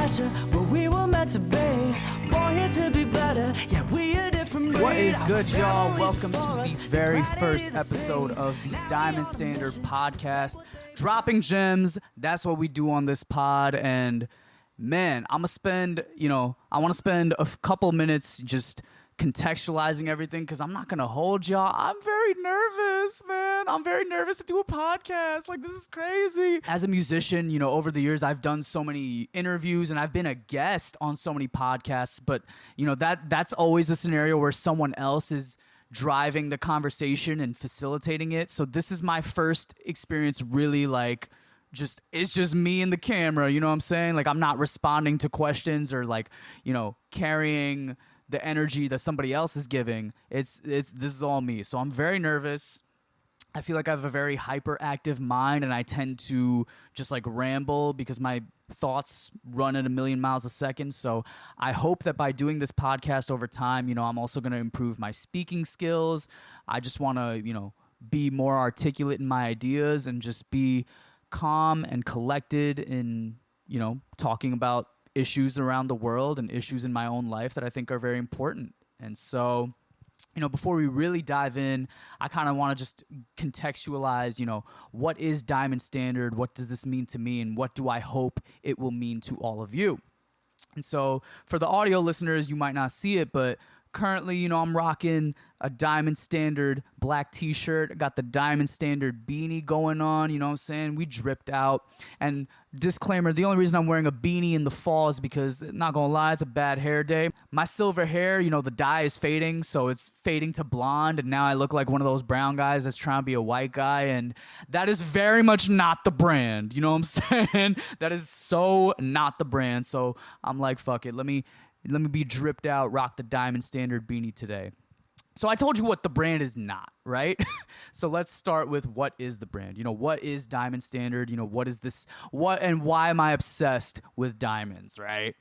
pressure, but we were meant to be. Born here to be better, yeah, we are different breed. What is good, y'all? Welcome to the very first episode of the Diamond Standard podcast. Dropping gems, that's what we do on this pod. And man, I want to spend a couple minutes just contextualizing everything because I'm not going to hold y'all. I'm very nervous, man. I'm very nervous to do a podcast. Like, this is crazy. As a musician, over the years, I've done so many interviews and I've been a guest on so many podcasts. But, that's always a scenario where someone else is driving the conversation and facilitating it. So this is my first experience really it's just me and the camera, you know what I'm saying? Like, I'm not responding to questions or carrying the energy that somebody else is giving. This is all me. So I'm very nervous. I feel like I have a very hyperactive mind and I tend to just ramble because my thoughts run at a million miles a second. So I hope that by doing this podcast over time, I'm also going to improve my speaking skills. I just want to, be more articulate in my ideas and just be calm and collected in, talking about issues around the world and issues in my own life that I think are very important. And so, before we really dive in, I kind of want to just contextualize, what is Diamond Standard? What does this mean to me? And what do I hope it will mean to all of you? And so for the audio listeners, you might not see it, but currently, I'm rocking a Diamond Standard black t-shirt. I got the Diamond Standard beanie going on, you know what I'm saying? We dripped out. And disclaimer, the only reason I'm wearing a beanie in the fall is because, not gonna lie, it's a bad hair day. My silver hair, the dye is fading, so it's fading to blonde, and now I look like one of those brown guys that's trying to be a white guy, and that is very much not the brand, you know what I'm saying? That is so not the brand, so I'm like, fuck it, let me be dripped out, rock the Diamond Standard beanie today. So I told you what the brand is not, right? So let's start with what is the brand. What is Diamond Standard? What is this? What and why am I obsessed with diamonds, right?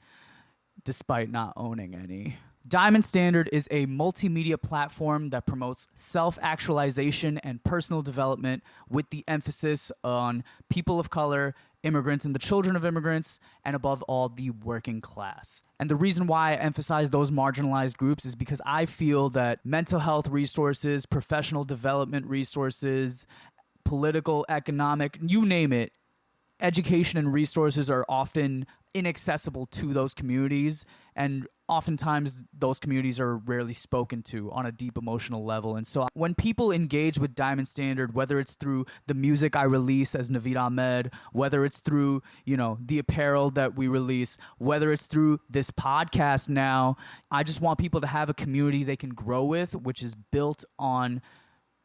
Despite not owning any. Diamond Standard is a multimedia platform that promotes self-actualization and personal development with the emphasis on people of color, immigrants and the children of immigrants, and above all, the working class. And the reason why I emphasize those marginalized groups is because I feel that mental health resources, professional development resources, political, economic, you name it, education and resources are often inaccessible to those communities, and oftentimes those communities are rarely spoken to on a deep emotional level. And so when people engage with Diamond Standard, whether it's through the music I release as Naveed Ahmed, whether it's through, the apparel that we release, whether it's through this podcast now, I just want people to have a community they can grow with, which is built on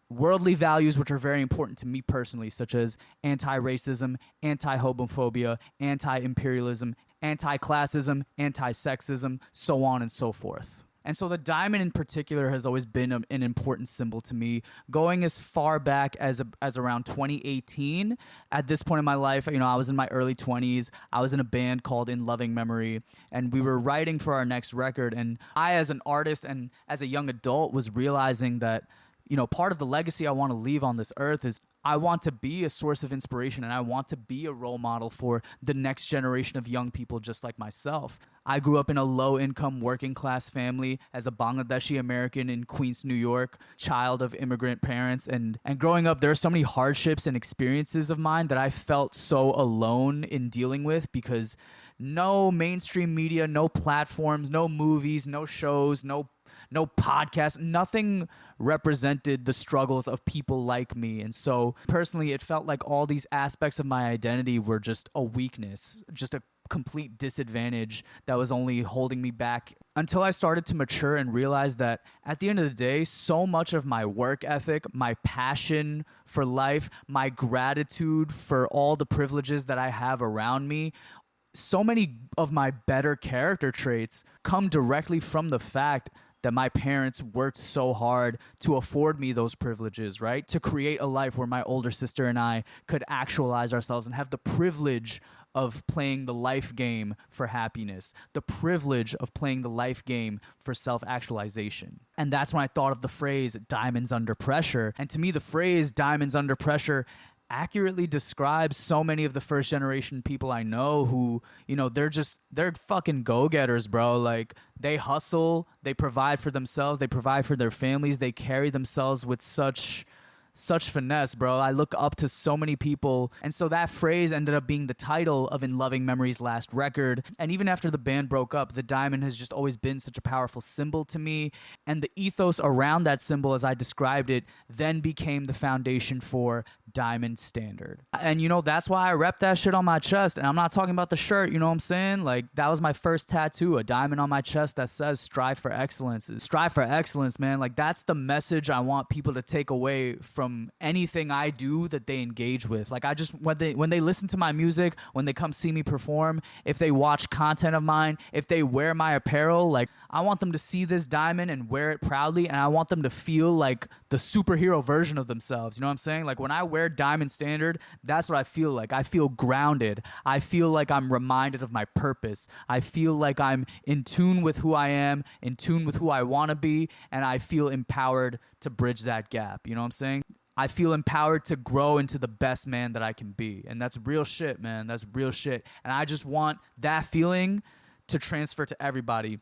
worldly values, which are very important to me personally, such as anti-racism, anti-homophobia, anti-imperialism, anti-classism, anti-sexism, so on and so forth. And so the diamond in particular has always been an important symbol to me, going as far back as around 2018. At this point in my life, I was in my early 20s. I was in a band called In Loving Memory, and we were writing for our next record. And I, as an artist and as a young adult, was realizing that part of the legacy I want to leave on this earth is I want to be a source of inspiration and I want to be a role model for the next generation of young people just like myself. I grew up in a low-income working-class family as a Bangladeshi American in Queens, New York, child of immigrant parents. And growing up, there are so many hardships and experiences of mine that I felt so alone in dealing with because no mainstream media, no platforms, no movies, no shows, no podcast, nothing represented the struggles of people like me. And so personally, it felt like all these aspects of my identity were just a weakness, just a complete disadvantage that was only holding me back until I started to mature and realize that at the end of the day, so much of my work ethic, my passion for life, my gratitude for all the privileges that I have around me, so many of my better character traits come directly from the fact that my parents worked so hard to afford me those privileges, right? To create a life where my older sister and I could actualize ourselves and have the privilege of playing the life game for happiness, the privilege of playing the life game for self-actualization. And that's when I thought of the phrase diamonds under pressure. And to me, the phrase diamonds under pressure accurately describes so many of the first generation people I know who, they're fucking go-getters, bro. Like, they hustle, they provide for themselves, they provide for their families, they carry themselves with such finesse, bro. I look up to so many people. And so that phrase ended up being the title of In Loving Memory's last record. And even after the band broke up, the diamond has just always been such a powerful symbol to me. And the ethos around that symbol, as I described it, then became the foundation for Diamond Standard. And that's why I rep that shit on my chest. And I'm not talking about the shirt, you know what I'm saying? Like, that was my first tattoo, a diamond on my chest that says strive for excellence. Strive for excellence, man. Like, that's the message I want people to take away from anything I do that they engage with. Like, I just, when they listen to my music, when they come see me perform, if they watch content of mine, if they wear my apparel, like, I want them to see this diamond and wear it proudly, and I want them to feel like the superhero version of themselves. You know what I'm saying? Like, when I wear Diamond Standard, that's what I feel like. I feel grounded. I feel like I'm reminded of my purpose. I feel like I'm in tune with who I am, in tune with who I want to be, and I feel empowered to bridge that gap. You know what I'm saying? I feel empowered to grow into the best man that I can be. And that's real shit, man. That's real shit. And I just want that feeling to transfer to everybody,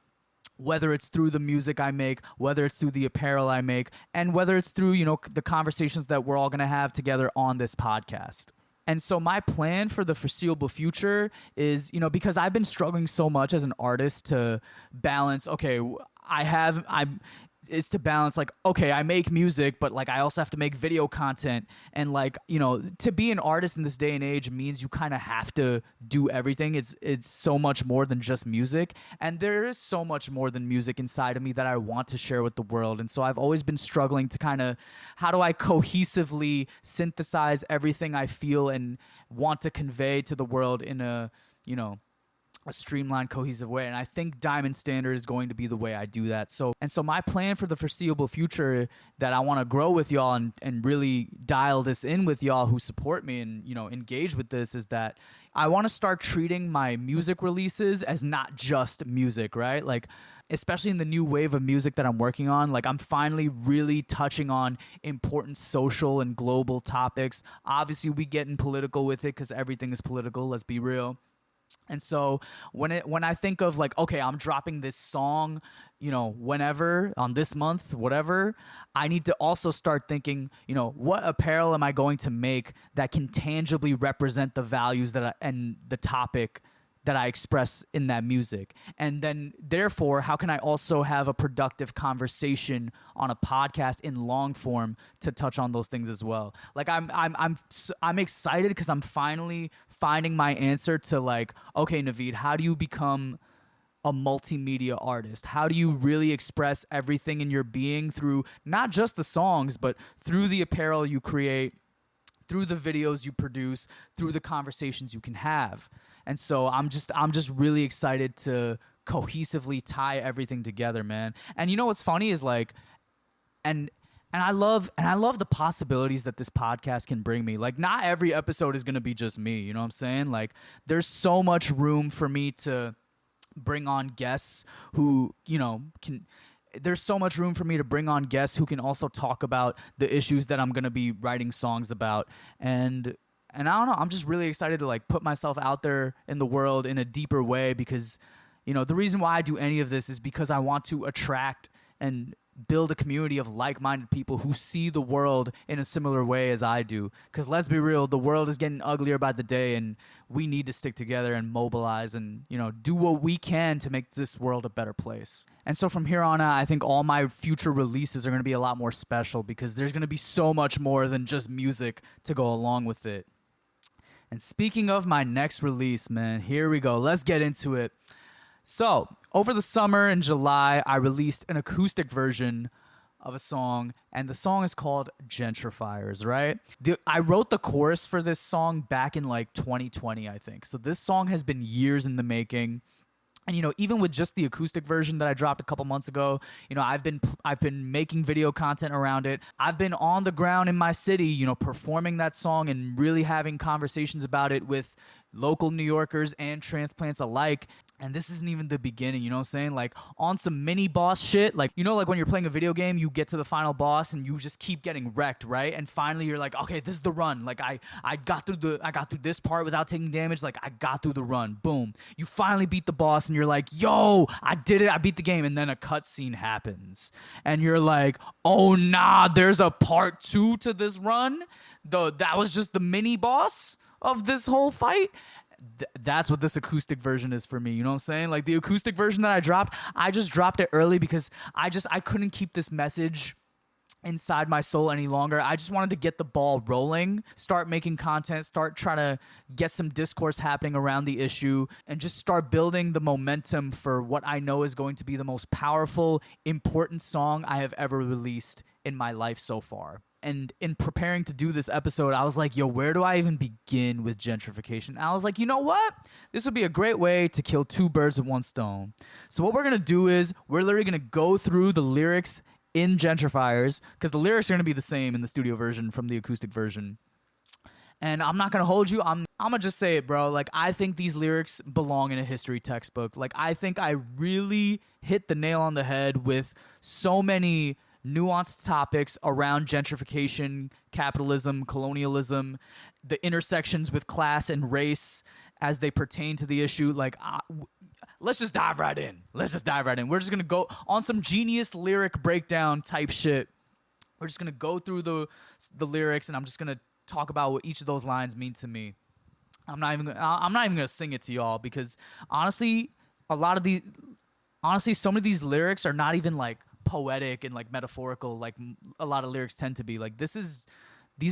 whether it's through the music I make, whether it's through the apparel I make, and whether it's through, the conversations that we're all going to have together on this podcast. And so my plan for the foreseeable future is, because I've been struggling so much as an artist to balance, is to balance, like, okay, I make music, but like I also have to make video content. And like, to be an artist in this day and age means you kind of have to do everything. It's so much more than just music. And there is so much more than music inside of me that I want to share with the world. And so I've always been struggling to kind of, how do I cohesively synthesize everything I feel and want to convey to the world in a streamlined, cohesive way. And I think Diamond Standard is going to be the way I do that. So my plan for the foreseeable future that I want to grow with y'all and really dial this in with y'all who support me and, engage with this is that I want to start treating my music releases as not just music, right? Like, especially in the new wave of music that I'm working on, like, I'm finally really touching on important social and global topics. Obviously, we getting political with it because everything is political, let's be real. And so when I think of like, okay, I'm dropping this song, whenever, on this month, whatever, I need to also start thinking, what apparel am I going to make that can tangibly represent the values and the topic that I express in that music. And then therefore, how can I also have a productive conversation on a podcast in long form to touch on those things as well? Like, I'm excited because I'm finally finding my answer to, like, okay, Naveed, how do you become a multimedia artist? How do you really express everything in your being through not just the songs, but through the apparel you create, through the videos you produce, through the conversations you can have? And so I'm just really excited to cohesively tie everything together, man. And what's funny is, like, and I love the possibilities that this podcast can bring me. Like, not every episode is going to be just me, you know what I'm saying? Like, there's so much room for me to bring on guests who, there's so much room for me to bring on guests who can also talk about the issues that I'm going to be writing songs about. And I don't know, I'm just really excited to, like, put myself out there in the world in a deeper way because, the reason why I do any of this is because I want to attract and build a community of like-minded people who see the world in a similar way as I do. Because let's be real, the world is getting uglier by the day, and we need to stick together and mobilize and, do what we can to make this world a better place. And so from here on out, I think all my future releases are going to be a lot more special because there's going to be so much more than just music to go along with it. And speaking of my next release, man, here we go. Let's get into it. So, over the summer in July, I released an acoustic version of a song, and the song is called Gentrifiers, right? I wrote the chorus for this song back in like 2020, I think. So this song has been years in the making. And, even with just the acoustic version that I dropped a couple months ago, I've been making video content around it. I've been on the ground in my city, performing that song and really having conversations about it with local New Yorkers and transplants alike. And this isn't even the beginning, you know what I'm saying? Like on some mini boss shit, like, you know, like when you're playing a video game, you get to the final boss and you just keep getting wrecked, right? And finally you're like, okay, this is the run. Like I got through this part without taking damage. Like I got through the run. Boom. You finally beat the boss and you're like, yo, I did it. I beat the game. And then a cutscene happens and you're like, oh nah, there's a part 2 to this run. That was just the mini boss of this whole fight. That's what this acoustic version is for me. You know what I'm saying? Like the acoustic version that I just dropped it early because I couldn't keep this message inside my soul any longer. I just wanted to get the ball rolling, start making content, start trying to get some discourse happening around the issue, and just start building the momentum for what I know is going to be the most powerful, important song I have ever released in my life so far. And in preparing to do this episode, I was like, yo, where do I even begin with gentrification? And I was like, you know what? This would be a great way to kill 2 birds with 1 stone. So what we're going to do is we're literally going to go through the lyrics in Gentrifiers, because the lyrics are going to be the same in the studio version from the acoustic version. And I'm not going to hold you. I'm going to just say it, bro. Like, I think these lyrics belong in a history textbook. Like, I think I really hit the nail on the head with so many nuanced topics around gentrification, capitalism, colonialism, the intersections with class and race as they pertain to the issue. Like, let's just dive right in. We're just going to go on some genius lyric breakdown type shit. We're just going to go through the lyrics, and I'm just going to talk about what each of those lines mean to me. I'm not even going to sing it to y'all because honestly, some of these lyrics are not even like poetic and like metaphorical like a lot of lyrics tend to be. Like these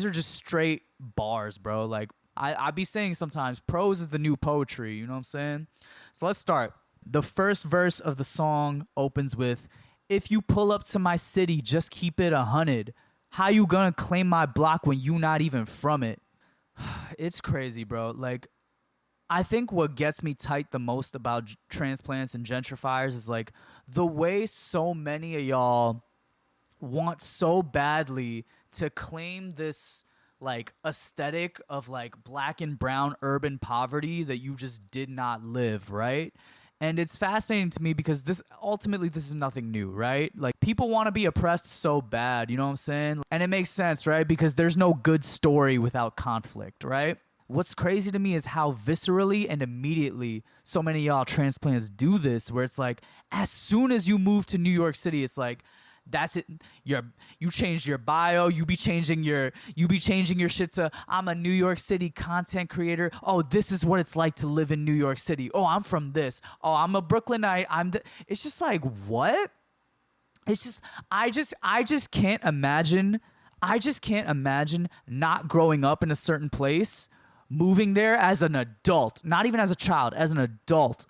are just straight bars, bro. Like I be saying sometimes prose is the new poetry, you know what I'm saying? So let's start. The first verse of the song opens with, if you pull up to my city, just keep it 100. How you gonna claim my block when you not even from it? It's crazy, bro. Like, I think what gets me tight the most about transplants and gentrifiers is like the way so many of y'all want so badly to claim this like aesthetic of like black and brown urban poverty that you just did not live, right? And it's fascinating to me because this is nothing new, right? Like people want to be oppressed so bad, you know what I'm saying? And it makes sense, right? Because there's no good story without conflict, right? What's crazy to me is how viscerally and immediately so many of y'all transplants do this, where it's like, as soon as you move to New York City, it's like, that's it. You changed your bio. You be changing your shit to, I'm a New York City content creator. Oh, this is what it's like to live in New York City. Oh, I'm from this. Oh, I'm a Brooklynite. It's just like, what? It's just, I just can't imagine. I just can't imagine not growing up in a certain place, moving there as an adult, not even as a child, as an adult,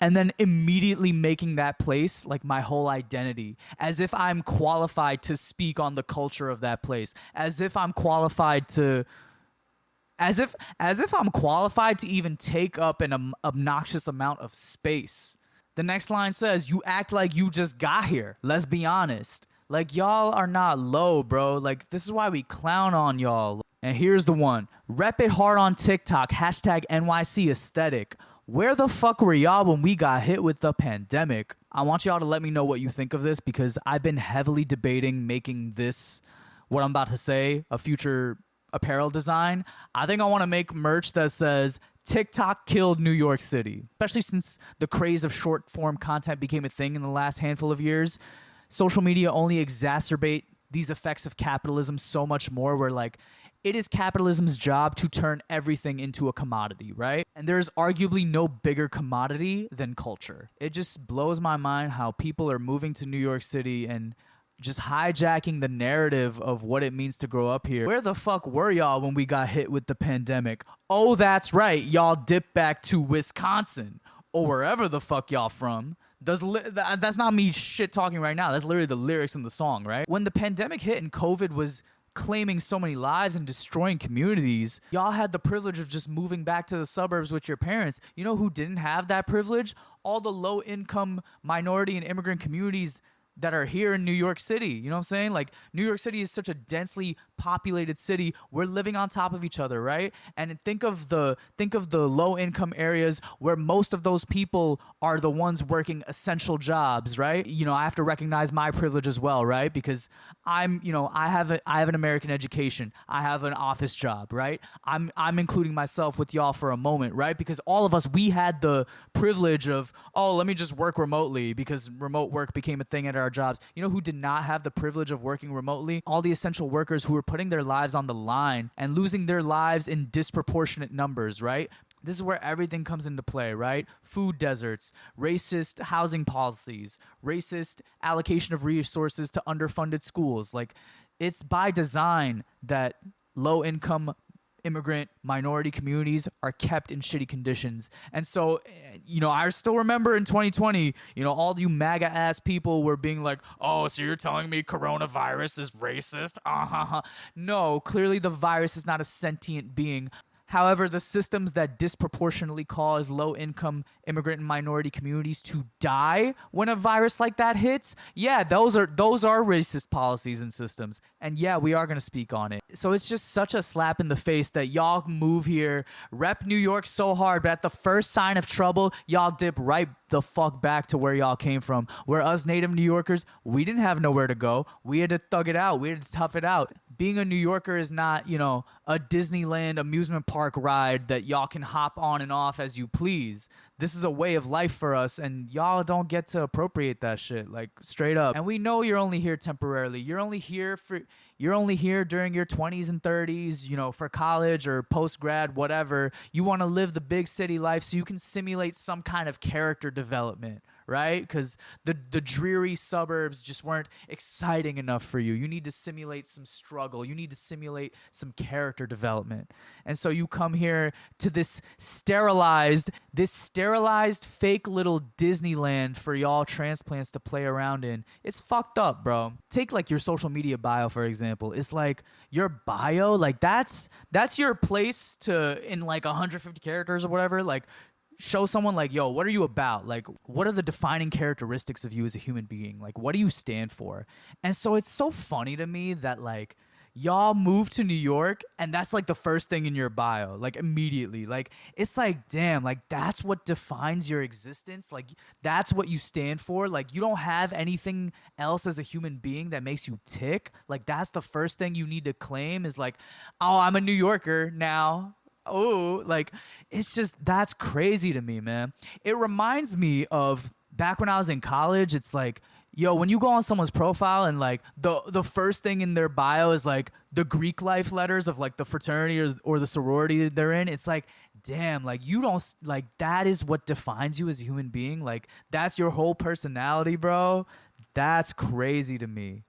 and then immediately making that place like my whole identity, as if I'm qualified to speak on the culture of that place, as if I'm qualified to even take up an obnoxious amount of space. The next line says, you act like you just got here. Let's be honest. Like, y'all are not low, bro. Like, this is why we clown on y'all. And here's the one. Rep it hard on TikTok. Hashtag NYC aesthetic. Where the fuck were y'all when we got hit with the pandemic? I want y'all to let me know what you think of this, because I've been heavily debating making this, what I'm about to say, a future apparel design. I think I want to make merch that says, TikTok killed New York City. Especially since the craze of short form content became a thing in the last handful of years. Social media only exacerbate these effects of capitalism so much more, where like it is capitalism's job to turn everything into a commodity, right? And there's arguably no bigger commodity than culture. It just blows my mind how people are moving to New York City and just hijacking the narrative of what it means to grow up here. Where the fuck were y'all when we got hit with the pandemic? Oh, that's right. Y'all dipped back to Wisconsin or wherever the fuck y'all from. That's not me shit talking right now. That's literally the lyrics in the song, right? When the pandemic hit and COVID was claiming so many lives and destroying communities, y'all had the privilege of just moving back to the suburbs with your parents. You know who didn't have that privilege? All the low-income minority and immigrant communities that are here in New York City. You know what I'm saying? Like New York City is such a densely populated city. We're living on top of each other, right? And think of the low income areas where most of those people are the ones working essential jobs, right? You know, I have to recognize my privilege as well, right? Because I have an American education. I have an office job, right? I'm including myself with y'all for a moment, right? Because all of us, we had the privilege of, oh, let me just work remotely because remote work became a thing at our jobs. You know who did not have the privilege of working remotely? All the essential workers who were putting their lives on the line and losing their lives in disproportionate numbers, right? This is where everything comes into play, right? Food deserts, racist housing policies, racist allocation of resources to underfunded schools. Like, it's by design that low income immigrant minority communities are kept in shitty conditions. And so, you know, I still remember in 2020, you know, all you MAGA ass people were being like, oh, so you're telling me coronavirus is racist? No, clearly the virus is not a sentient being. However, the systems that disproportionately cause low-income immigrant and minority communities to die when a virus like that hits, yeah, those are racist policies and systems. And yeah, we are going to speak on it. So it's just such a slap in the face that y'all move here, rep New York so hard, but at the first sign of trouble, y'all dip right the fuck back to where y'all came from. Where us native New Yorkers, we didn't have nowhere to go. We had to thug it out. We had to tough it out. Being a New Yorker is not, you know, a Disneyland amusement park ride that y'all can hop on and off as you please. This is a way of life for us, and y'all don't get to appropriate that shit, like, straight up. And we know you're only here temporarily. You're only here during your 20s and 30s, you know, for college or post-grad, whatever. You want to live the big city life so you can simulate some kind of character development, right? Because the dreary suburbs just weren't exciting enough for you. You need to simulate some struggle. You need to simulate some character development. And so you come here to this sterilized fake little Disneyland for y'all transplants to play around in. It's fucked up, bro. Take like your social media bio, for example. It's like your bio, like that's your place to, in like 150 characters or whatever, like, show someone like, yo, what are you about? Like, what are the defining characteristics of you as a human being? Like, what do you stand for? And so it's so funny to me that, like, y'all move to New York and that's like the first thing in your bio, like, immediately. Like, it's like, damn, like, that's what defines your existence. Like, that's what you stand for. Like, you don't have anything else as a human being that makes you tick. Like, that's the first thing you need to claim is like, oh, I'm a New Yorker now. Oh, like, it's just, that's crazy to me, man. It reminds me of back when I was in college. It's like, yo, when you go on someone's profile and like the first thing in their bio is like the Greek life letters of like the fraternity or the sorority that they're in, it's like, damn, like, you don't, like, that is what defines you as a human being. Like, that's your whole personality, bro. That's crazy to me.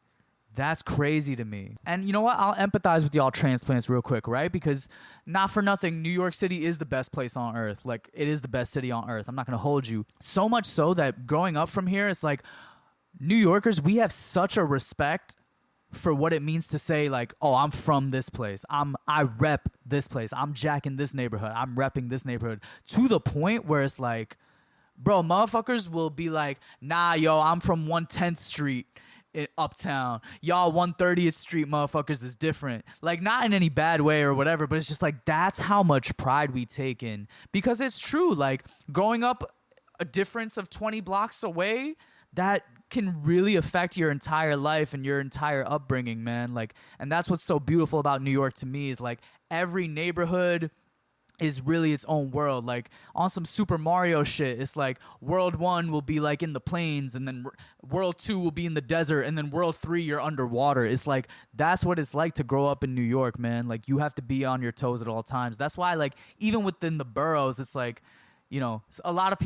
That's crazy to me. And you know what? I'll empathize with y'all transplants real quick, right? Because not for nothing, New York City is the best place on earth. Like, it is the best city on earth. I'm not going to hold you. So much so that growing up from here, it's like, New Yorkers, we have such a respect for what it means to say, like, oh, I'm from this place. I rep this place. I'm Jack in this neighborhood. I'm repping this neighborhood. To the point where it's like, bro, motherfuckers will be like, nah, yo, I'm from 110th Street. Uptown. Y'all 130th Street motherfuckers is different. Like, not in any bad way or whatever, but it's just like, that's how much pride we take in. Because it's true, like, growing up a difference of 20 blocks away, that can really affect your entire life and your entire upbringing, man. Like, and that's what's so beautiful about New York to me is like, every neighborhood is really its own world. Like, on some Super Mario shit, it's like world 1 will be like in the plains, and then world 2 will be in the desert, and then world 3 you're underwater. It's like, that's what it's like to grow up in New York, man. Like, you have to be on your toes at all times. That's why, like, even within the boroughs, it's like, you know, for a lot of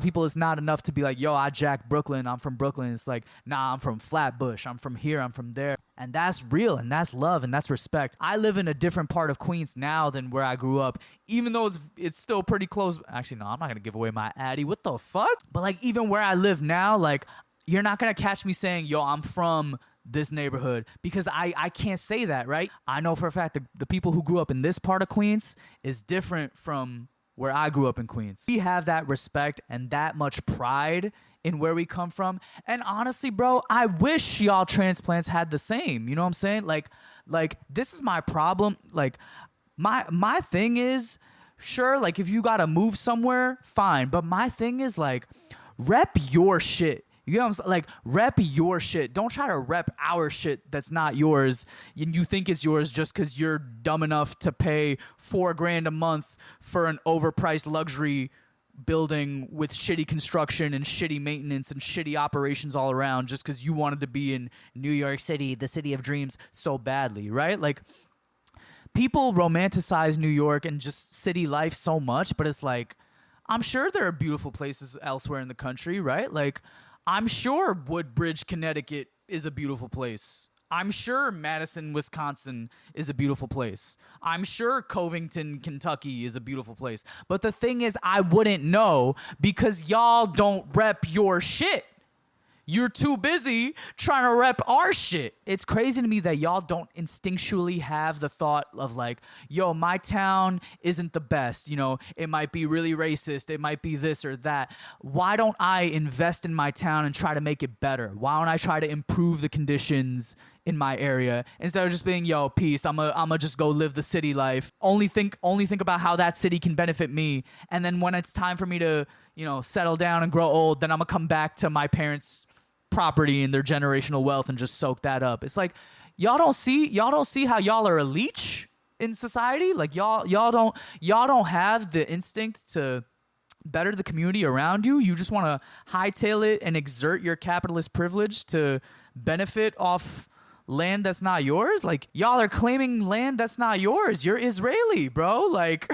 people, it's not enough to be like, yo, I jack Brooklyn. I'm from Brooklyn. It's like, nah, I'm from Flatbush. I'm from here. I'm from there. And that's real, and that's love, and that's respect. I live in a different part of Queens now than where I grew up, even though it's still pretty close. Actually, no, I'm not going to give away my addy. What the fuck? But, like, even where I live now, like, you're not going to catch me saying, yo, I'm from this neighborhood, because I can't say that, right? I know for a fact that the people who grew up in this part of Queens is different from where I grew up in Queens. We have that respect and that much pride in where we come from. And honestly, bro, I wish y'all transplants had the same. You know what I'm saying? Like this is my problem. Like my thing is, sure, like if you gotta move somewhere, fine. But my thing is like, rep your shit. You know what I'm saying? Like, rep your shit. Don't try to rep our shit that's not yours and you think it's yours just because you're dumb enough to pay $4,000 a month for an overpriced luxury building with shitty construction and shitty maintenance and shitty operations all around just because you wanted to be in New York City, the city of dreams, so badly, right? Like, people romanticize New York and just city life so much, but it's like, I'm sure there are beautiful places elsewhere in the country, right? Like, I'm sure Woodbridge, Connecticut is a beautiful place. I'm sure Madison, Wisconsin is a beautiful place. I'm sure Covington, Kentucky is a beautiful place. But the thing is, I wouldn't know because y'all don't rep your shit. You're too busy trying to rep our shit. It's crazy to me that y'all don't instinctually have the thought of like, yo, my town isn't the best. You know, it might be really racist. It might be this or that. Why don't I invest in my town and try to make it better? Why don't I try to improve the conditions in my area instead of just being, yo, peace, I'm a just go live the city life. Only think about how that city can benefit me. And then when it's time for me to, you know, settle down and grow old, then I'm gonna come back to my parents' property and their generational wealth and just soak that up. It's like y'all don't see how y'all are a leech in society. Like y'all don't have the instinct to better the community around you. You just want to hightail it and exert your capitalist privilege to benefit off land that's not yours. Like y'all are claiming land that's not yours. You're Israeli, bro. Like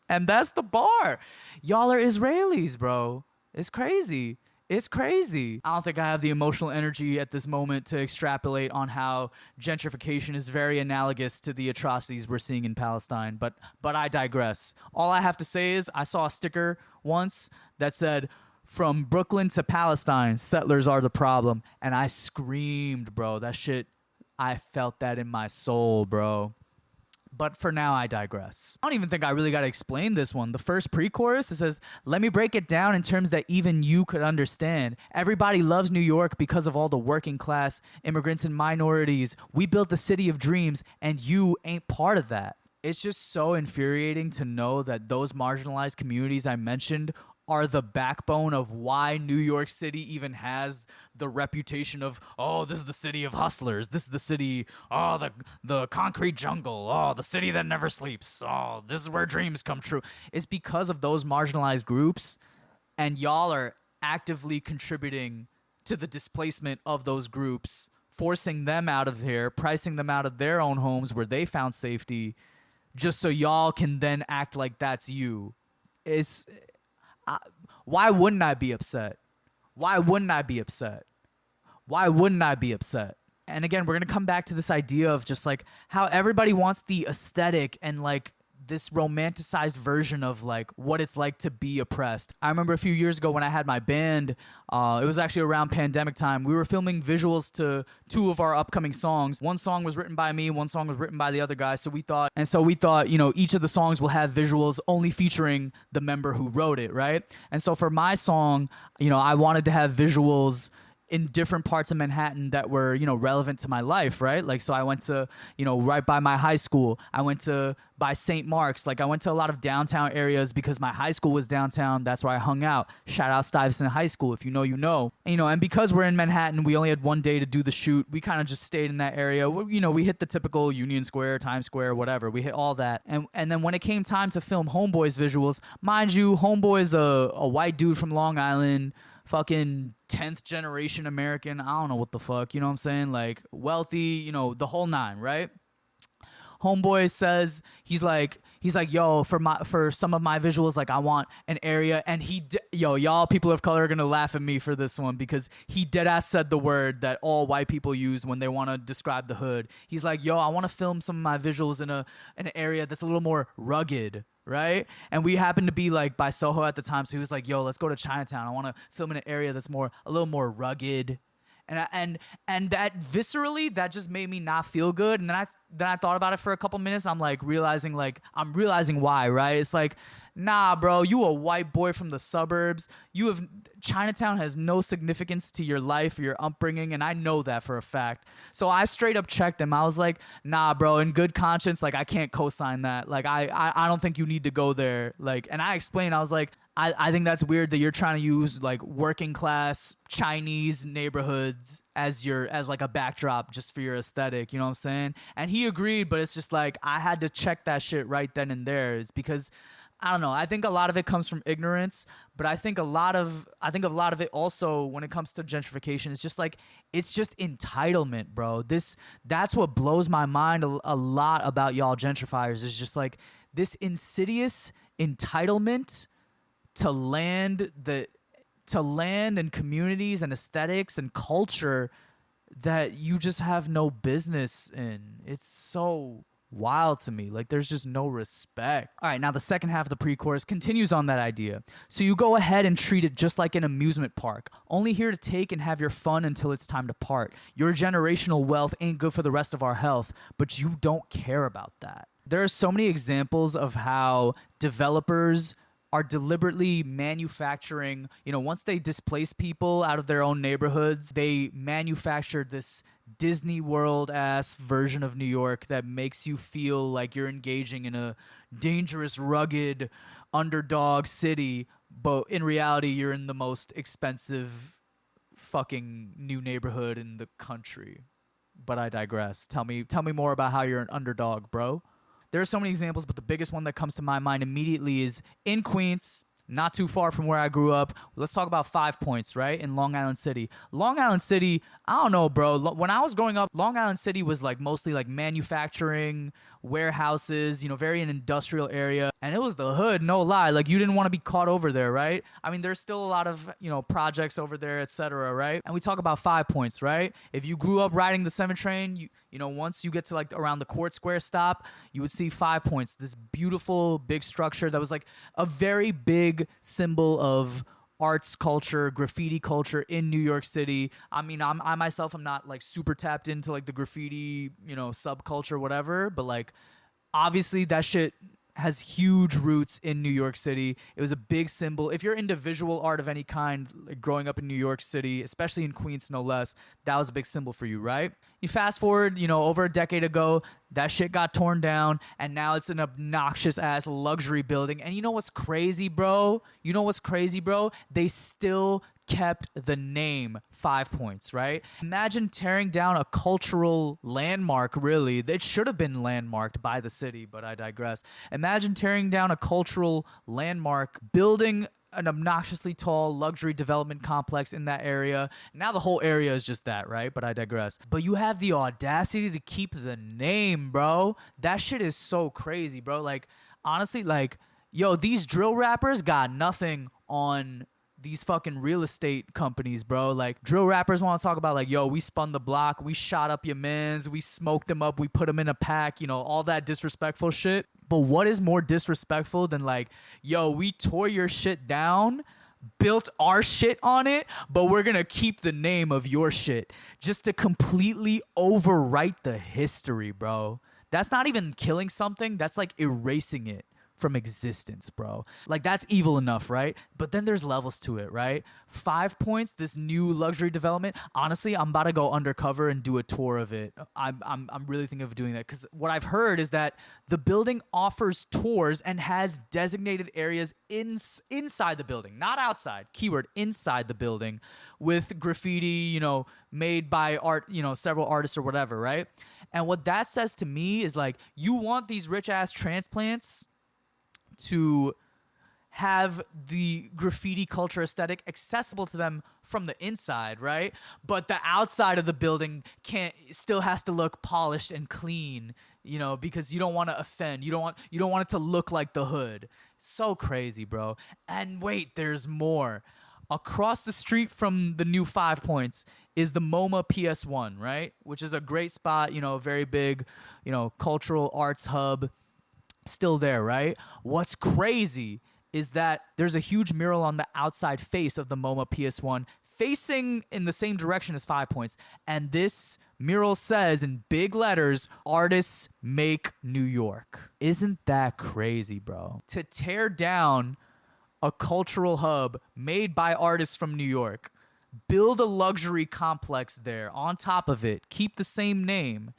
and that's the bar. Y'all are Israelis, bro. It's crazy. It's crazy. I don't think I have the emotional energy at this moment to extrapolate on how gentrification is very analogous to the atrocities we're seeing in Palestine, but I digress. All I have to say is I saw a sticker once that said, "From Brooklyn to Palestine, settlers are the problem," and I screamed, bro. That shit, I felt that in my soul, bro. But for now, I digress. I don't even think I really got to explain this one. The first pre-chorus, it says, "Let me break it down in terms that even you could understand. Everybody loves New York because of all the working class, immigrants and minorities. We built the city of dreams, and you ain't part of that." It's just so infuriating to know that those marginalized communities I mentioned are the backbone of why New York City even has the reputation of, oh, this is the city of hustlers. This is the city, oh, the concrete jungle. Oh, the city that never sleeps. Oh, this is where dreams come true. It's because of those marginalized groups, and y'all are actively contributing to the displacement of those groups, forcing them out of here, pricing them out of their own homes where they found safety, just so y'all can then act like that's you. Why wouldn't I be upset? Why wouldn't I be upset? Why wouldn't I be upset? And again, we're going to come back to this idea of just like how everybody wants the aesthetic and like this romanticized version of like what it's like to be oppressed. I remember a few years ago when I had my band, it was actually around pandemic time. We were filming visuals to two of our upcoming songs. One song was written by me, one song was written by the other guy. So we thought, you know, each of the songs will have visuals only featuring the member who wrote it, right? And so for my song, you know, I wanted to have visuals in different parts of Manhattan that were, you know, relevant to my life, right? Like, so I went to, you know, right by my high school. I went to by St. Mark's. Like, I went to a lot of downtown areas because my high school was downtown. That's where I hung out. Shout out Stuyvesant High School. If you know, you know. And, you know, and because we're in Manhattan, we only had one day to do the shoot. We kind of just stayed in that area. You know, we hit the typical Union Square, Times Square, whatever. We hit all that. And then when it came time to film Homeboy's visuals, mind you, Homeboy's a white dude from Long Island, fucking 10th generation American. I don't know what the fuck, you know what I'm saying? Like wealthy, you know, the whole nine, right? Homeboy says, he's like, yo, for some of my visuals, like I want an area, and y'all people of color are gonna laugh at me for this one because he dead ass said the word that all white people use when they want to describe the hood. He's like, yo, I want to film some of my visuals in an area that's a little more rugged, right? And we happened to be like by Soho at the time, so he was like, yo, let's go to Chinatown. I want to film in an area that's a little more rugged. And that viscerally, that just made me not feel good. And then I thought about it for a couple minutes. I'm realizing why, right? It's like, nah, bro, you a white boy from the suburbs. Chinatown has no significance to your life or your upbringing, and I know that for a fact. So I straight up checked him. I was like, nah, bro, in good conscience, like I can't co-sign that. Like I don't think you need to go there. Like, and I explained, I was like, I think that's weird that you're trying to use like working class Chinese neighborhoods as like a backdrop just for your aesthetic, you know what I'm saying? And he agreed, but it's just like I had to check that shit right then and there. It's because I don't know. I think a lot of it comes from ignorance, but I think a lot of it also when it comes to gentrification is just like it's just entitlement, bro. That's what blows my mind a lot about y'all gentrifiers is just like this insidious entitlement to land and communities and aesthetics and culture that you just have no business in. It's so wild to me. Like there's just no respect. All right, now the second half of the pre-chorus continues on that idea. So you go ahead and treat it just like an amusement park, only here to take and have your fun until it's time to part. Your generational wealth ain't good for the rest of our health, but you don't care about that. There are so many examples of how developers are deliberately manufacturing, once they displace people out of their own neighborhoods, they manufacture this Disney World-ass version of New York that makes you feel like you're engaging in a dangerous, rugged, underdog city, but in reality, you're in the most expensive fucking new neighborhood in the country. But I digress. Tell me more about how you're an underdog, bro. There are so many examples, but the biggest one that comes to my mind immediately is in Queens, not too far from where I grew up. Let's talk about 5 Points, right? In Long Island City. Long Island City, I don't know, bro. When I was growing up, Long Island City was like mostly like manufacturing, warehouses, very an industrial area. And it was the hood, no lie. Like you didn't want to be caught over there, right? I mean, there's still a lot of, projects over there, etc., right? And we talk about 5 Points, right? If you grew up riding the 7 train, once you get to like around the Court Square stop, you would see 5 Points, this beautiful big structure that was like a very big symbol of arts culture, graffiti culture in New York City. I mean, I myself am not like super tapped into like the graffiti, subculture, whatever, but like obviously that shit has huge roots in New York City. It was a big symbol. If you're into visual art of any kind, like growing up in New York City, especially in Queens, no less, that was a big symbol for you, right? You fast forward, over a decade ago, that shit got torn down, and now it's an obnoxious-ass luxury building. And you know what's crazy, bro? They still kept the name 5 Points, right? Imagine tearing down a cultural landmark, really. It should have been landmarked by the city, but I digress. Imagine tearing down a cultural landmark, building an obnoxiously tall luxury development complex in that area. Now the whole area is just that, right? But I digress. But you have the audacity to keep the name, bro. That shit is so crazy, bro. Like, honestly, like, yo, these drill rappers got nothing on these fucking real estate companies, bro. Like, drill rappers want to talk about like, yo, we spun the block, we shot up your mans, we smoked them up, we put them in a pack, all that disrespectful shit. But what is more disrespectful than like, yo, we tore your shit down, built our shit on it, but we're gonna keep the name of your shit just to completely overwrite the history, bro. That's not even killing something, that's like erasing it from existence, bro. Like, that's evil enough, right? But then there's levels to it, right? 5 Points, this new luxury development. Honestly, I'm about to go undercover and do a tour of it. I'm really thinking of doing that because what I've heard is that the building offers tours and has designated areas inside the building, not outside. Keyword, inside the building, with graffiti, made by several artists or whatever, right? And what that says to me is like, you want these rich ass transplants to have the graffiti culture aesthetic accessible to them from the inside, right? But the outside of the building still has to look polished and clean, because you don't want to offend. You don't want it to look like the hood. So crazy, bro. And wait, there's more. Across the street from the new 5 Points is the MoMA PS1, right? Which is a great spot, very big, cultural arts hub. Still there, right? What's crazy is that there's a huge mural on the outside face of the MoMA PS1 facing in the same direction as 5 Points. And this mural says in big letters, "Artists make New York." Isn't that crazy, bro? To tear down a cultural hub made by artists from New York, build a luxury complex there on top of it, keep the same name,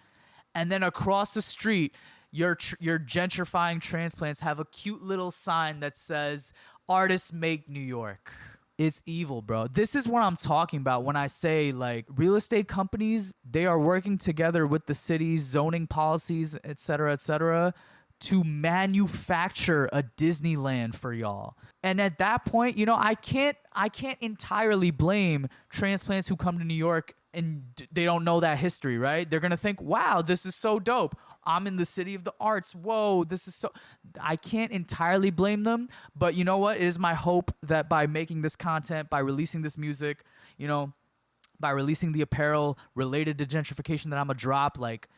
and then across the street, your gentrifying transplants have a cute little sign that says, "Artists make New York." It's evil, bro. This is what I'm talking about when I say, like, real estate companies, they are working together with the city's zoning policies, et cetera, to manufacture a Disneyland for y'all. And at that point, you know, I can't entirely blame transplants who come to New York and they don't know that history, right? They're going to think, "Wow, this is so dope. I'm in the city of the arts. Whoa, this is so..." I can't entirely blame them, but you know what? It is my hope that by making this content, by releasing this music, you know, by releasing the apparel related to gentrification that I'm gonna drop, like,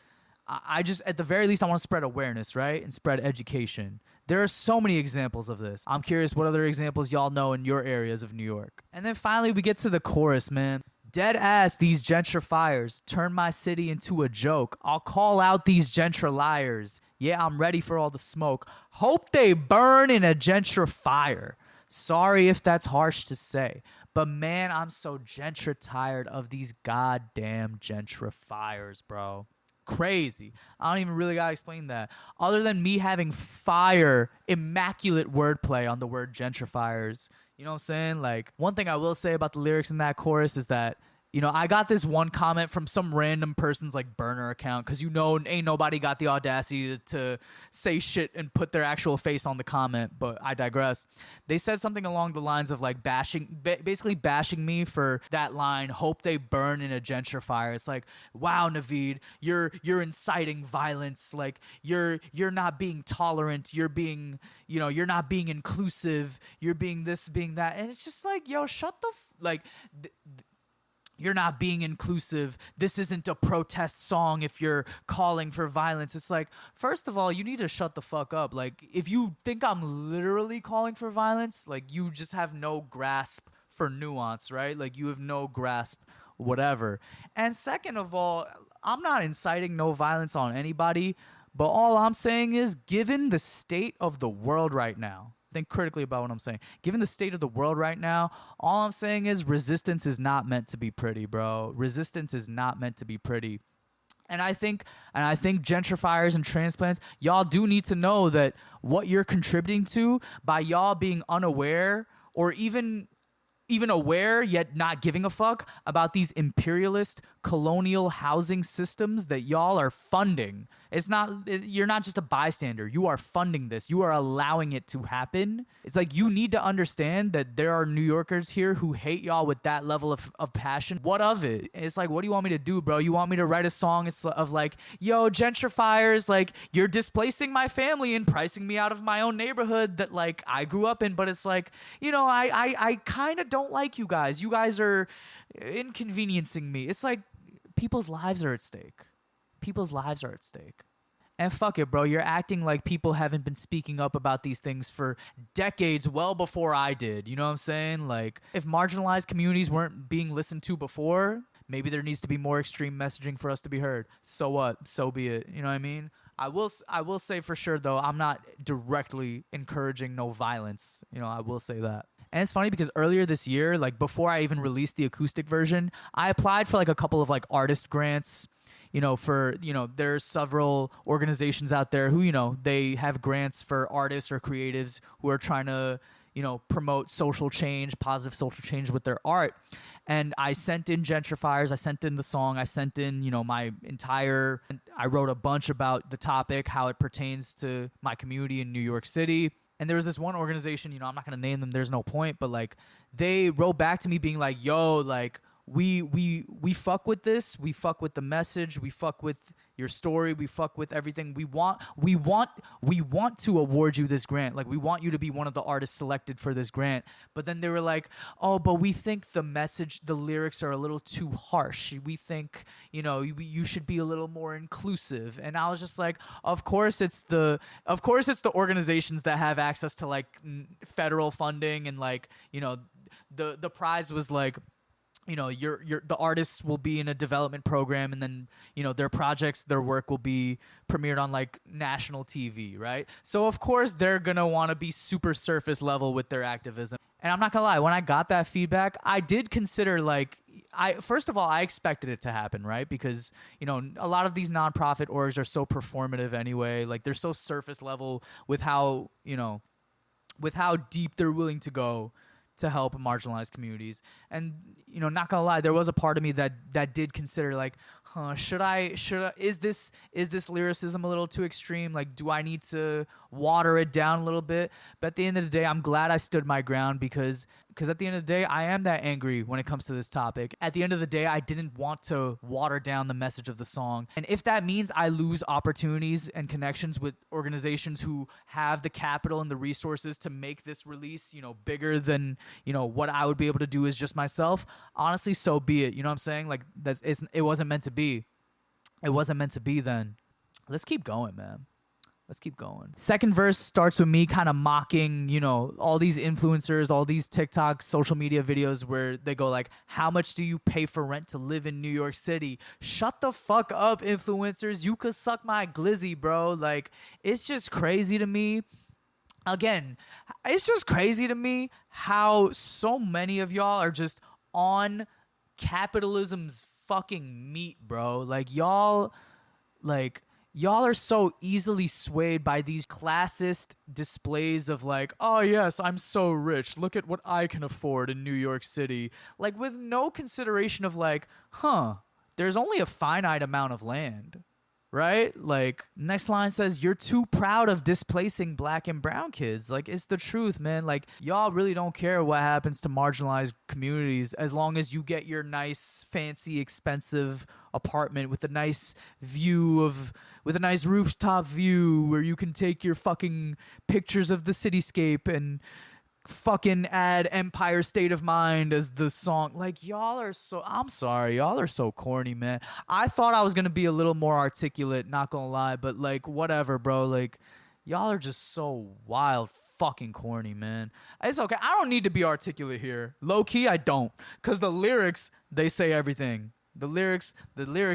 I just, at the very least, I want to spread awareness, right? And spread education. There are so many examples of this. I'm curious what other examples y'all know in your areas of New York. And then finally, we get to the chorus, man. "Dead ass, these gentrifiers turn my city into a joke. I'll call out these gentrifiers. Yeah, I'm ready for all the smoke. Hope they burn in a gentrifier." Sorry if that's harsh to say, but man, I'm so tired of these goddamn gentrifiers, bro. Crazy. I don't even really gotta explain that. Other than me having fire, immaculate wordplay on the word gentrifiers. You know what I'm saying? Like, one thing I will say about the lyrics in that chorus is that, you know, I got this one comment from some random person's like burner account, because, you know, ain't nobody got the audacity to say shit and put their actual face on the comment, but I digress. They said something along the lines of like basically bashing me for that line, "Hope they burn in a gentrifier." It's like, wow, Naveed, you're inciting violence. Like, you're not being tolerant. You're being, you know, you're not being inclusive. You're being this, being that. And it's just like, yo, shut the you're not being inclusive. This isn't a protest song if you're calling for violence. It's like, first of all, you need to shut the fuck up. Like, if you think I'm literally calling for violence, like, you just have no grasp for nuance, right? Like, you have no grasp, whatever. And second of all, I'm not inciting no violence on anybody, but all I'm saying is, given the state of the world right now, think critically about what I'm saying. Given the state of the world right now, all I'm saying is resistance is not meant to be pretty, bro. Resistance is not meant to be pretty. And I think gentrifiers and transplants, y'all do need to know that what you're contributing to by y'all being unaware, or even aware yet not giving a fuck about these imperialist colonial housing systems that y'all are funding. You're not just a bystander. You are funding this. You are allowing it to happen. It's like, you need to understand that there are New Yorkers here who hate y'all with that level of passion. What of it? It's like, what do you want me to do, bro? You want me to write a song of like, "Yo, gentrifiers, like, you're displacing my family and pricing me out of my own neighborhood that, like, I grew up in," but it's like, you know, I kind of don't like you guys. You guys are inconveniencing me. It's like, people's lives are at stake. People's lives are at stake. And fuck it, bro. You're acting like people haven't been speaking up about these things for decades, well before I did. You know what I'm saying? Like, if marginalized communities weren't being listened to before, maybe there needs to be more extreme messaging for us to be heard. So what? So be it. You know what I mean? I will say for sure, though, I'm not directly encouraging no violence. You know, I will say that. And it's funny because earlier this year, like, before I even released the acoustic version, I applied for like a couple of like artist grants. You know, for, you know, there's several organizations out there who, you know, they have grants for artists or creatives who are trying to, you know, promote social change, positive social change with their art. And I sent in Gentrifiers, I sent in the song, I sent in, you know, I wrote a bunch about the topic, how it pertains to my community in New York City. And there was this one organization, you know, I'm not going to name them, there's no point, but like, they wrote back to me being like, "Yo, like, we fuck with this. We fuck with the message. We fuck with your story. We fuck with everything. We want to award you this grant. Like, we want you to be one of the artists selected for this grant." But then they were like, "Oh, but we think the lyrics are a little too harsh. We think, you know, you should be a little more inclusive." And I was just like, of course it's the organizations that have access to like federal funding, and like, you know, the prize was like, the artists will be in a development program, and then their projects, their work will be premiered on like national TV, right? So of course they're gonna want to be super surface level with their activism. And I'm not gonna lie, when I got that feedback, I did consider like first of all, I expected it to happen, right? Because a lot of these nonprofit orgs are so performative anyway, like they're so surface level with how deep they're willing to go to help marginalized communities. And not gonna lie, there was a part of me that did consider like, should I is this lyricism a little too extreme? Like, do I need to water it down a little bit? But at the end of the day, I'm glad I stood my ground, because at the end of the day, I am that angry when it comes to this topic. At the end of the day, I didn't want to water down the message of the song. And if that means I lose opportunities and connections with organizations who have the capital and the resources to make this release, bigger than, what I would be able to do as just myself, honestly, so be it. You know what I'm saying? Like, it wasn't meant to be. It wasn't meant to be then. Let's keep going, man. Let's keep going. Second verse starts with me kind of mocking, all these influencers, all these TikTok social media videos where they go like, how much do you pay for rent to live in New York City? Shut the fuck up, influencers. You could suck my glizzy, bro. Like, it's just crazy to me. Again, it's just crazy to me how so many of y'all are just on capitalism's fucking meat, bro. Like, y'all are so easily swayed by these classist displays of like, oh yes, I'm so rich, look at what I can afford in New York City. Like, with no consideration of like, there's only a finite amount of land, right? Like, next line says, you're too proud of displacing black and brown kids. Like, it's the truth, man. Like, y'all really don't care what happens to marginalized communities as long as you get your nice, fancy, expensive apartment with a nice rooftop view where you can take your fucking pictures of the cityscape and fucking add Empire State of Mind as the song. Like, I'm sorry, y'all are so corny, man. I thought I was gonna be a little more articulate, not gonna lie, but like, whatever, bro. Like, y'all are just so wild fucking corny, man. It's okay. I don't need to be articulate here. Low key, I don't, because the lyrics, they say everything. The lyrics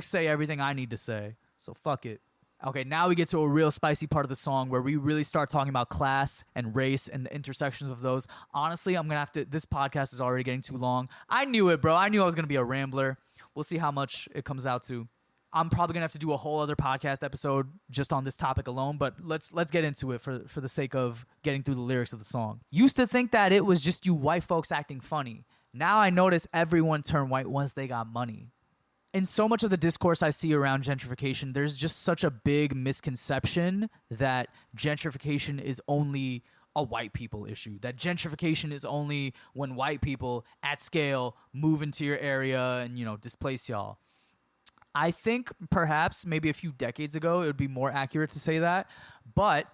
say everything I need to say. So fuck it. Okay, now we get to a real spicy part of the song where we really start talking about class and race and the intersections of those. Honestly, I'm going to have to... This podcast is already getting too long. I knew it, bro. I knew I was going to be a rambler. We'll see how much it comes out to. I'm probably going to have to do a whole other podcast episode just on this topic alone, but let's get into it for the sake of getting through the lyrics of the song. Used to think that it was just you white folks acting funny. Now I notice everyone turned white once they got money. In so much of the discourse I see around gentrification, there's just such a big misconception that gentrification is only a white people issue, that gentrification is only when white people at scale move into your area and, displace y'all. I think perhaps maybe a few decades ago, it would be more accurate to say that. But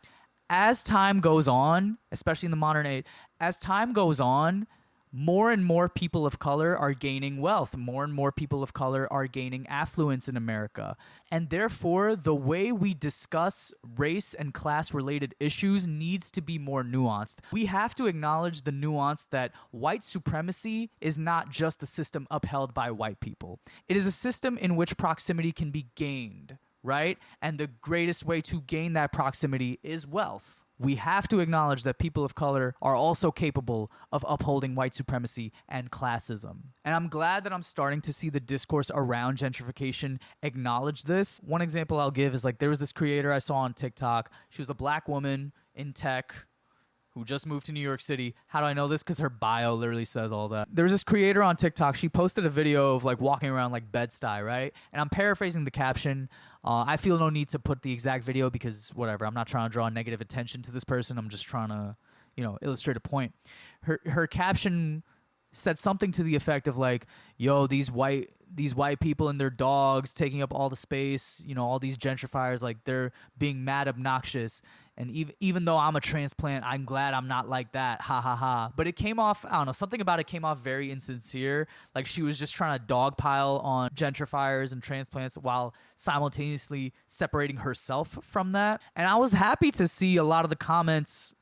as time goes on, especially in the modern age, as time goes on, more and more people of color are gaining wealth. More and more people of color are gaining affluence in America. And therefore, the way we discuss race and class-related issues needs to be more nuanced. We have to acknowledge the nuance that white supremacy is not just a system upheld by white people. It is a system in which proximity can be gained, right? And the greatest way to gain that proximity is wealth. We have to acknowledge that people of color are also capable of upholding white supremacy and classism. And I'm glad that I'm starting to see the discourse around gentrification acknowledge this. One example I'll give is like there was this creator I saw on TikTok. She was a black woman in tech who just moved to New York City. How do I know this? Because her bio literally says all that. There was this creator on TikTok. She posted a video of like walking around like Bed-Stuy, right? And I'm paraphrasing the caption. I feel no need to put the exact video because whatever. I'm not trying to draw negative attention to this person. I'm just trying to, illustrate a point. Her caption said something to the effect of like, yo, these white people and their dogs taking up all the space, all these gentrifiers, like they're being mad obnoxious. And even though I'm a transplant, I'm glad I'm not like that. Ha ha ha. But it came off, I don't know, something about it came off very insincere. Like she was just trying to dogpile on gentrifiers and transplants while simultaneously separating herself from that. And I was happy to see a lot of the comments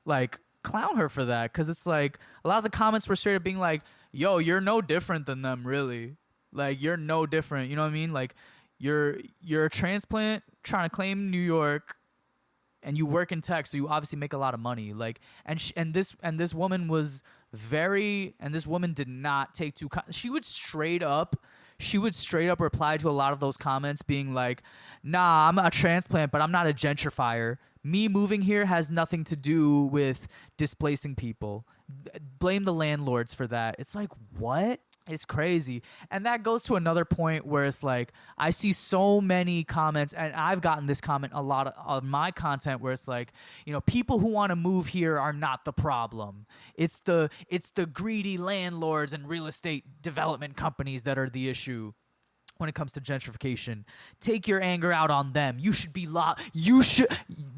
like clown her for that. Cause it's like a lot of the comments were straight up being like, yo, you're no different than them, really. Like, you're no different. You know what I mean? Like, you're a transplant trying to claim New York, and you work in tech, so you obviously make a lot of money. Like, and this woman was very, and this woman did not take too. She would straight up reply to a lot of those comments, being like, "Nah, I'm a transplant, but I'm not a gentrifier. Me moving here has nothing to do with displacing people. Blame the landlords for that." It's like, what? It's crazy. And that goes to another point where it's like, I see so many comments, and I've gotten this comment a lot of my content, where it's like, people who want to move here are not the problem. It's the greedy landlords and real estate development companies that are the issue when it comes to gentrification. Take your anger out on them. You should be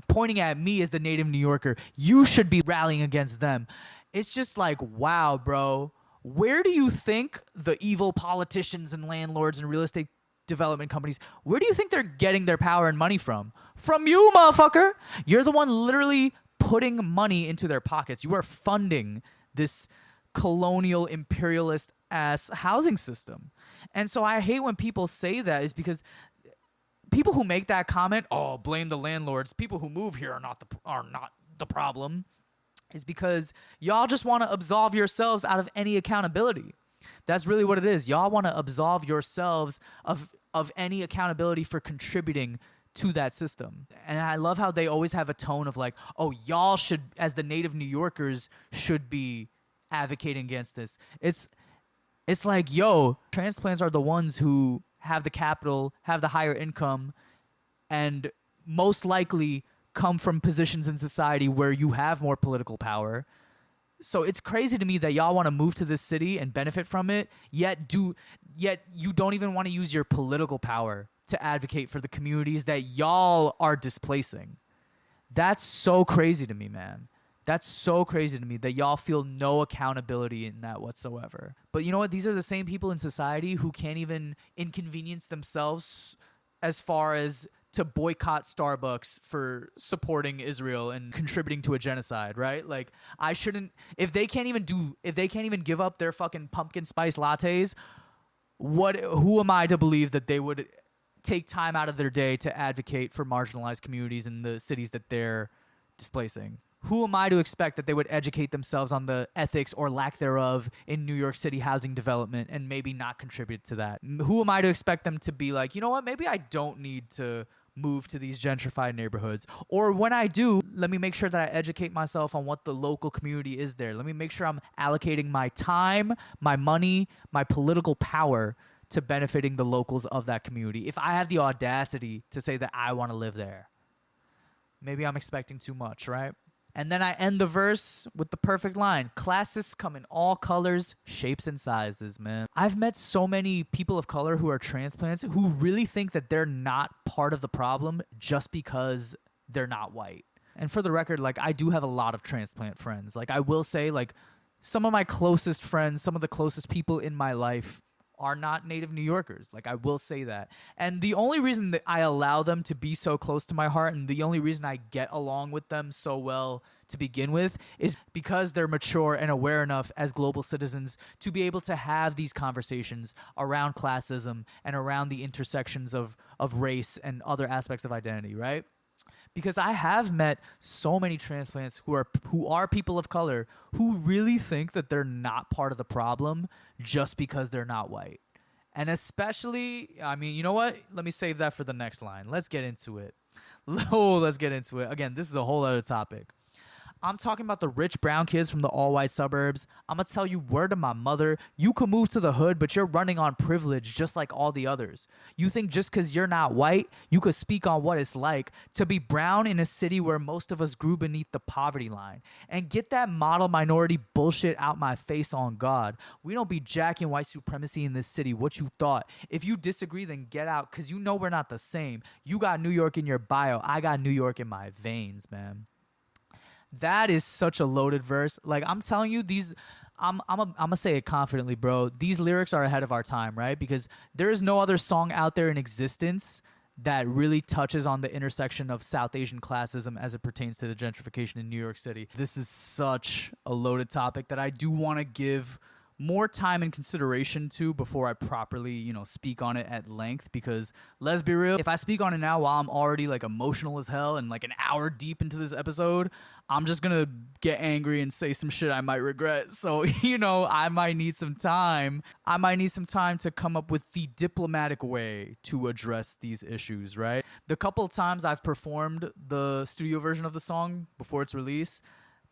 pointing at me as the native New Yorker. You should be rallying against them. It's just like, wow, bro. Where do you think the evil politicians and landlords and real estate development companies, where do you think they're getting their power and money from? From you, motherfucker. You're the one literally putting money into their pockets. You are funding this colonial imperialist ass housing system. And so I hate when people say that, is because people who make that comment, "Oh, blame the landlords. People who move here are not the problem," is because y'all just want to absolve yourselves out of any accountability. That's really what it is. Y'all want to absolve yourselves of any accountability for contributing to that system. And I love how they always have a tone of like, "Oh, y'all should, as the native New Yorkers, should be advocating against this." It's like, yo, transplants are the ones who have the capital, have the higher income, and most likely come from positions in society where you have more political power. So it's crazy to me that y'all want to move to this city and benefit from it, yet you don't even want to use your political power to advocate for the communities that y'all are displacing. That's so crazy to me, man. That's so crazy to me that y'all feel no accountability in that whatsoever. But you know what? These are the same people in society who can't even inconvenience themselves as far as to boycott Starbucks for supporting Israel and contributing to a genocide, right? Like, I shouldn't, if they can't even give up their fucking pumpkin spice lattes, who am I to believe that they would take time out of their day to advocate for marginalized communities in the cities that they're displacing? Who am I to expect that they would educate themselves on the ethics or lack thereof in New York City housing development and maybe not contribute to that? Who am I to expect them to be like, you know what, maybe I don't need to move to these gentrified neighborhoods? Or when I do, let me make sure that I educate myself on what the local community is there. Let me make sure I'm allocating my time, my money, my political power to benefiting the locals of that community. If I have the audacity to say that I want to live there, maybe I'm expecting too much, right? And then I end the verse with the perfect line: "Classists come in all colors, shapes, and sizes," man. I've met so many people of color who are transplants who really think that they're not part of the problem just because they're not white. And for the record, like, I do have a lot of transplant friends. Like, I will say, like, some of my closest friends, some of the closest people in my life are not native New Yorkers. Like, I will say that. And the only reason that I allow them to be so close to my heart, and the only reason I get along with them so well to begin with, is because they're mature and aware enough as global citizens to be able to have these conversations around classism and around the intersections of race and other aspects of identity, right? Because I have met so many transplants who are people of color who really think that they're not part of the problem just because they're not white. And especially, I mean, you know what? Let me save that for the next line. Let's get into it. Let's get into it. Again, this is a whole other topic. I'm talking about the rich brown kids from the all-white suburbs. I'm going to tell you, word to my mother, you can move to the hood, but you're running on privilege just like all the others. You think just because you're not white, you could speak on what it's like to be brown in a city where most of us grew beneath the poverty line. And get that model minority bullshit out my face, on God. We don't be jacking white supremacy in this city. What you thought? If you disagree, then get out, because you know we're not the same. You got New York in your bio. I got New York in my veins, man. That is such a loaded verse. Like, I'm telling you, I'm gonna say it confidently, bro. These lyrics are ahead of our time, right? Because there is no other song out there in existence that really touches on the intersection of South Asian classism as it pertains to the gentrification in New York City. This is such a loaded topic that I do want to give more time and consideration to before I properly, speak on it at length. Because let's be real, if I speak on it now while I'm already like emotional as hell and like an hour deep into this episode, I'm just gonna get angry and say some shit I might regret. So, I might need some time. I might need some time to come up with the diplomatic way to address these issues, right? The couple of times I've performed the studio version of the song before its release,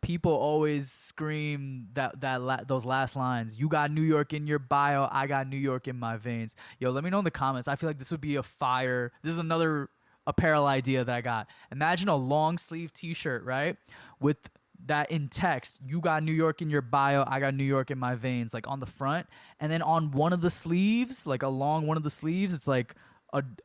people always scream those last lines. You got New York in your bio, I got New York in my veins. Yo, let me know in the comments. I feel like this would be a fire. This is another apparel idea that I got. Imagine a long sleeve t-shirt, right? With that in text, you got New York in your bio, I got New York in my veins, like on the front. And then on one of the sleeves, like along one of the sleeves, it's like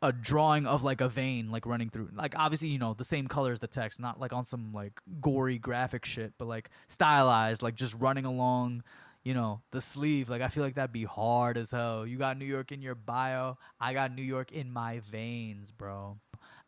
a drawing of like a vein like running through, like obviously the same color as the text, not like on some like gory graphic shit, but like stylized, like just running along the sleeve. Like I feel like that'd be hard as hell. You got New York in your bio, I got New York in my veins, bro.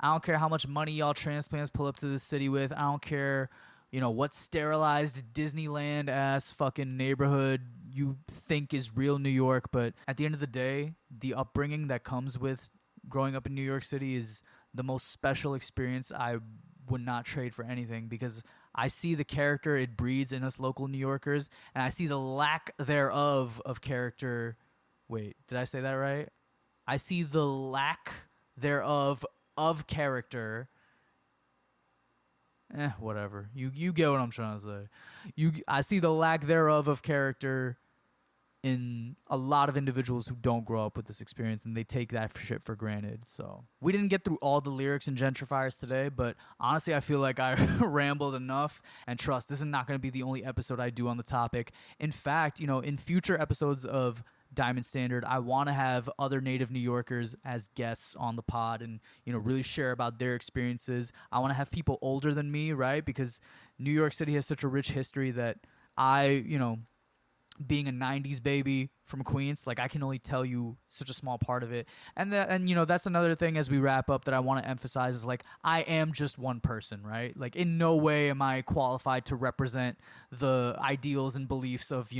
I don't care how much money y'all transplants pull up to the city with. I don't care what sterilized Disneyland ass fucking neighborhood you think is real New York, but at the end of the day, the upbringing that comes with growing up in New York City is the most special experience I would not trade for anything, because I see the character it breeds in us local New Yorkers, and I see the lack thereof of character. Wait, did I say that right? I see the lack thereof of character. Whatever. You get what I'm trying to say. I see the lack thereof of character in a lot of individuals who don't grow up with this experience, and they take that shit for granted. So we didn't get through all the lyrics in Gentrifiers today, but honestly I feel like I rambled enough. And trust, this is not going to be the only episode I do on the topic. In fact, in future episodes of Diamond Standard, I want to have other native New Yorkers as guests on the pod and really share about their experiences. I want to have people older than me, right? Because New York City has such a rich history that I being a 90s baby from Queens, like I can only tell you such a small part of it. And that's another thing as we wrap up that I want to emphasize is like I am just one person, right? Like in no way am I qualified to represent the ideals and beliefs of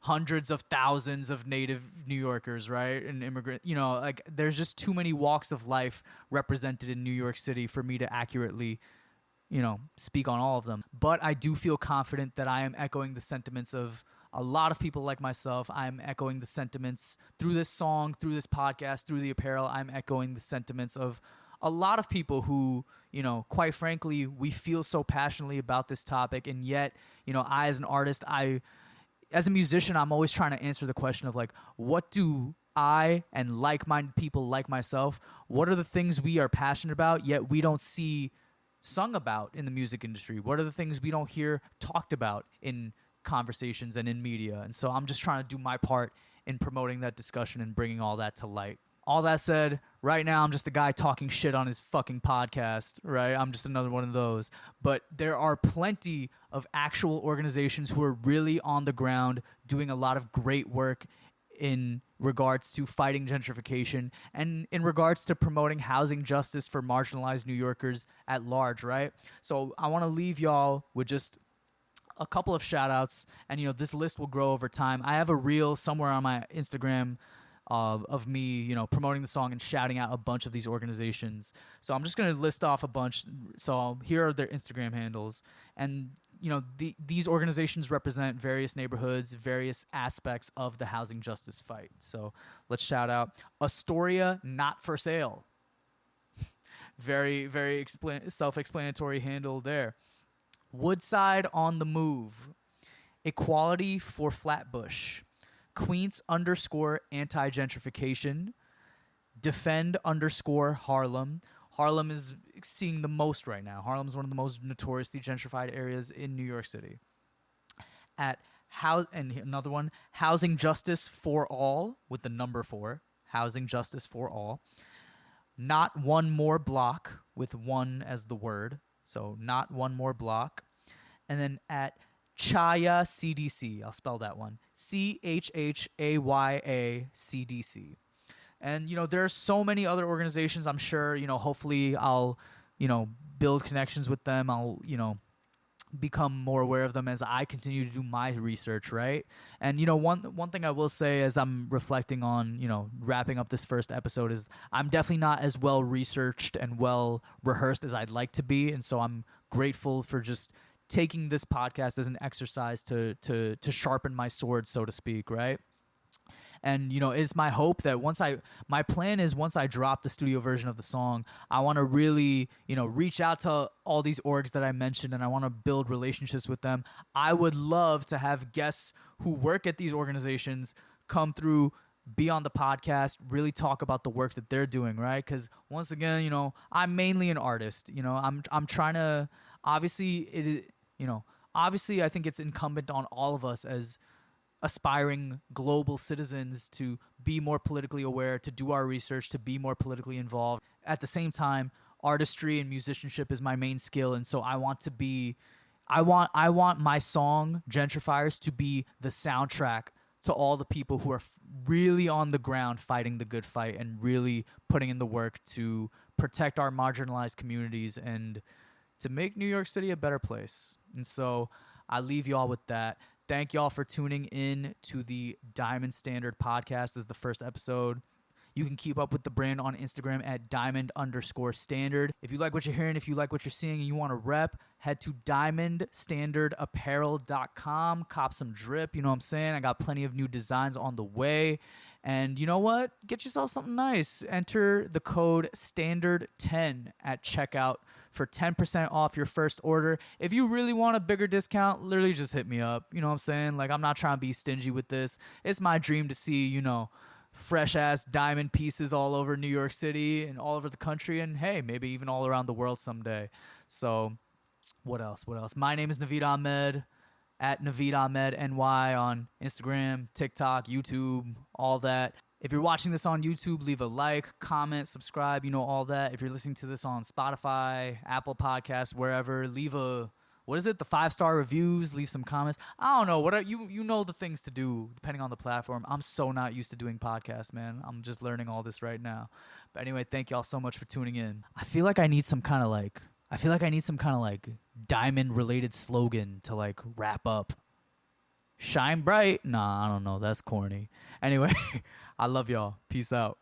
hundreds of thousands of native New Yorkers, right? And immigrant, like there's just too many walks of life represented in New York City for me to accurately speak on all of them. But I do feel confident that I am echoing the sentiments of a lot of people like myself. I'm echoing the sentiments through this song, through this podcast, through the apparel. I'm echoing the sentiments of a lot of people who, quite frankly, we feel so passionately about this topic. And yet, I, as an artist, as a musician, I'm always trying to answer the question of like, what do I and like-minded people like myself, what are the things we are passionate about, yet we don't see sung about in the music industry? What are the things we don't hear talked about in conversations and in media? And so I'm just trying to do my part in promoting that discussion and bringing all that to light. All that said, right now I'm just a guy talking shit on his fucking podcast, right? I'm just another one of those. But there are plenty of actual organizations who are really on the ground doing a lot of great work in regards to fighting gentrification and in regards to promoting housing justice for marginalized New Yorkers at large, right? So I want to leave y'all with just a couple of shout outs, and this list will grow over time. I have a reel somewhere on my Instagram of me, promoting the song and shouting out a bunch of these organizations. So I'm just going to list off a bunch. So here are their Instagram handles. And, these organizations represent various neighborhoods, various aspects of the housing justice fight. So let's shout out Astoria Not For Sale. Very, very self-explanatory handle there. Woodside on the Move. Equality for Flatbush. Queens _anti-gentrification. Defend _Harlem. Harlem is seeing the most right now. Harlem is one of the most notoriously gentrified areas in New York City. And another one, Housing Justice for All, with the number 4. Housing Justice for All. Not One More Block, with one as the word. So Not One More Block. And then at Chaya CDC. I'll spell that one. CHHAYA CDC. And, there are so many other organizations. I'm sure, hopefully I'll, build connections with them. I'll, become more aware of them as I continue to do my research, right? And one thing I will say as I'm reflecting on, wrapping up this first episode is I'm definitely not as well researched and well rehearsed as I'd like to be, and so I'm grateful for just taking this podcast as an exercise to sharpen my sword, so to speak, right? And it's my hope that my plan is once I drop the studio version of the song, I want to really reach out to all these orgs that I mentioned, and I want to build relationships with them. I would love to have guests who work at these organizations come through, be on the podcast, really talk about the work that they're doing, right? Because once again, I'm mainly an artist. I'm trying to, obviously obviously I think it's incumbent on all of us as aspiring global citizens to be more politically aware, to do our research, to be more politically involved. At the same time, artistry and musicianship is my main skill, and so I want my song Gentrifiers to be the soundtrack to all the people who are really on the ground fighting the good fight and really putting in the work to protect our marginalized communities and to make New York City a better place. And so I leave y'all with that. Thank y'all for tuning in to the Diamond Standard podcast. This is the first episode. You can keep up with the brand on Instagram at diamond_standard. If you like what you're hearing, if you like what you're seeing, and you want to rep, head to diamondstandardapparel.com. Cop some drip, you know what I'm saying? I got plenty of new designs on the way. And you know what? Get yourself something nice. Enter the code STANDARD10 at checkout for 10% off your first order. If you really want a bigger discount, literally just hit me up. You know what I'm saying? Like, I'm not trying to be stingy with this. It's my dream to see, fresh ass diamond pieces all over New York City and all over the country, and hey, maybe even all around the world someday. So what else? My name is Naveed Ahmed at Naveed Ahmed NY on Instagram, TikTok, YouTube, all that. If you're watching this on YouTube, leave a like, comment, subscribe, all that. If you're listening to this on Spotify, Apple Podcasts, wherever, leave the 5-star reviews, leave some comments. I don't know, you know the things to do depending on the platform. I'm so not used to doing podcasts, man. I'm just learning all this right now. But anyway, thank y'all so much for tuning in. I feel like I need some kind of like diamond related slogan to like wrap up. Shine bright. Nah, I don't know. That's corny. Anyway, I love y'all. Peace out.